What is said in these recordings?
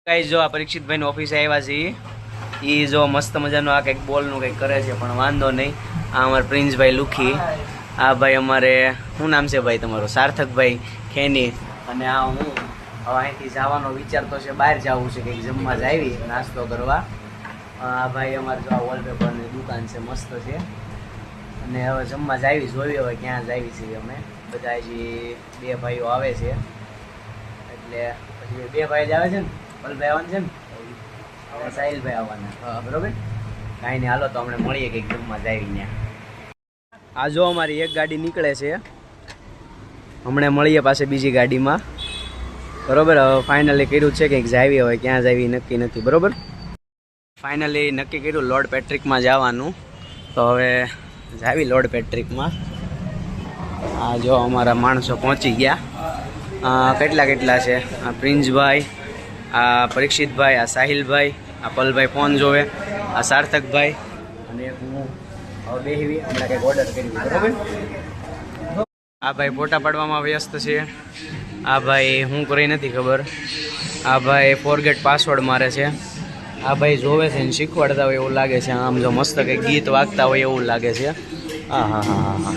Guys જો આ પરીક્ષિતભાઈની ઓફિસે આવ્યા છીએ. એ જો મસ્ત મજાનું આ કંઈક બોલનું કંઈક કરે છે, પણ વાંધો નહીં. આ અમારા પ્રિન્સભાઈ લુખી, આ ભાઈ અમારે શું નામ છે ભાઈ તમારું? સાર્થકભાઈ ખેની. અને આ હું હવે અહીંથી જવાનો વિચાર તો છે, બહાર જવું છે કંઈક જમવા જ આવી નાસ્તો કરવા. આ ભાઈ અમારે જો આ વોલપેપરની દુકાન છે, મસ્ત છે. અને હવે જમવા જ આવી, જોઈએ હવે ક્યાં જ આવી છીએ અમે બધા. હજી બે ભાઈઓ આવે છે, એટલે પછી બે ભાઈ જ આવે છે ને, પલભાઈ આવવાના છે ને, હવે સાહિલભાઈ આવવાના. બરોબર, કાંઈ નહીં, હાલો તો હમણાં મળીએ કંઈક જમવા જ આવી ત્યાં. આ જો અમારી એક ગાડી નીકળે છે, હમણાં મળીએ પાસે બીજી ગાડીમાં. બરોબર, હવે ફાઇનલી કર્યું છે કંઈક જાવી, હવે ક્યાં જાવી નક્કી નથી. બરોબર, ફાઇનલી નક્કી કર્યું લોર્ડ પેટ્રિકમાં જવાનું. તો હવે જાવી લોર્ડ પેટ્રિકમાં. આ જો અમારા માણસો પહોંચી ગયા. કેટલા છે? આ પ્રિન્સભાઈ, આ પરીક્ષિતભાઈ, આ સાહિલભાઈ, આ પલભાઈ ફોન જોવે, આ સાર્થકભાઈ, અને હું હવે બેહવી હમણાં કંઈક ઓર્ડર કરી. બરાબર, આ ભાઈ ફોટા પાડવામાં વ્યસ્ત છે. આ ભાઈ હું કરી નથી ખબર. આ ભાઈ ફોરગેટ પાસવર્ડ મારે છે. આ ભાઈ જોવે છે ને શીખવાડતા હોય એવું લાગે છે. આમ જો મસ્ત કંઈક ગીત વાગતા હોય એવું લાગે છે. હા હા હા હા હા.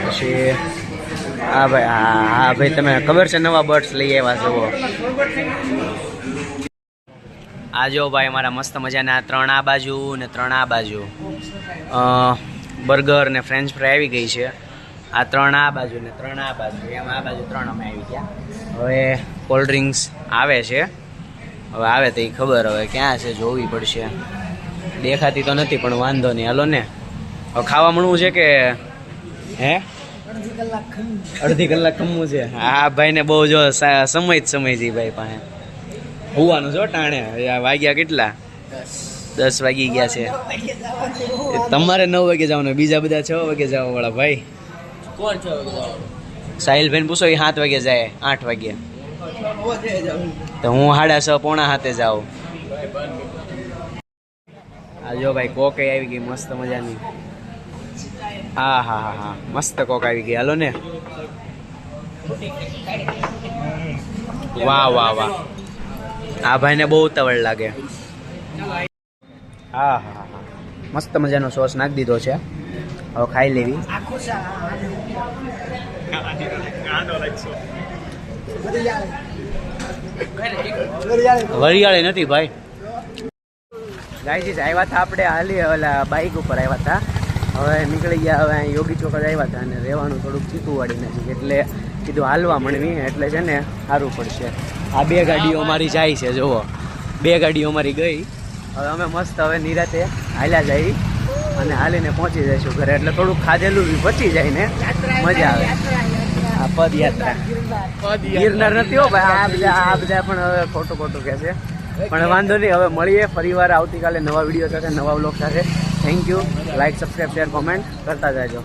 પછી હા ભાઈ તમે ખબર છે નવા બર્ડ્સ લઈ આવ્યા છો? આ જો ભાઈ અમારા મસ્ત મજાના 3 આ બાજુ ને 3 આ બાજુ બર્ગર ને ફ્રેન્ચ ફ્રાય આવી ગઈ છે. આ 3 આ બાજુ ને 3 આ બાજુ, એમ આ બાજુ 3 અમે આવી ગયા. હવે કોલ્ડ ડ્રિંક્સ આવે છે, હવે આવે તો એ ખબર હવે ક્યાં છે જોવી પડશે. દેખાતી તો નથી પણ વાંધો નહીં, હાલો ને. હવે ખાવા મળવું છે કે હે? અડધી કલાક ખમવું છે. હા ભાઈને બહુ જો સમય છે ભાઈ પાસે. હોવાનું છો ટાણે. વાગ્યા કેટલા? 10 વાગી ગયા છે. તમારે 9 વાગે જવાનું, બીજા બધા 6 વાગે જવા વાળા ભાઈ. કોણ 6 વાગે જવાનું? સાહિલભાઈને પૂછો, એ 7 વાગે જાય, 8 વાગે. તો હું 6:30 પોણા 7 જાઉં. આ જો ભાઈ કોકે આવી ગઈ મસ્ત મજાની. હા હા હા હા, મસ્ત કોક આવી ગઈ. હાલો ને. વાહ વાહ વાહ, આ ભાઈને બહુ ઉતાવળ લાગે. હા હા હા, મસ્ત મજાનો સોસ નાખી દીધો છે. હવે ખાઈ લેવી. વરિયાળી નથી ભાઈ. ગાઈસ આવ્યા હતા આપણે હાલી ઓલા બાઇક ઉપર આવ્યા હતા. હવે નીકળી ગયા. હવે યોગી ચોક જ આવ્યા હતા અને રહેવાનું થોડુંક ચીકુવાડી નથી, એટલે કીધું હાલવા માંડવી, એટલે છે ને સારું પડશે. આ 2 ગાડીઓ અમારી જાય છે, જુઓ 2 ગાડીઓ અમારી ગઈ. હવે અમે મસ્ત હવે નિરાતે હાલ્યા જઈ અને હાલીને પહોંચી જઈશું ઘરે, એટલે થોડુંક ખાધેલું બી પચી જાય ને મજા આવે. આ પદયાત્રા ગિરનાર નથી હો ભાઈ. આ બધા પણ હવે ખોટું કહે છે, પણ વાંધો નહીં. હવે મળીએ ફરીવાર આવતીકાલે નવા વિડીયો સાથે, નવા વ્લોગ સાથે. Thank you. Like, subscribe, share, comment કરતા જાજો.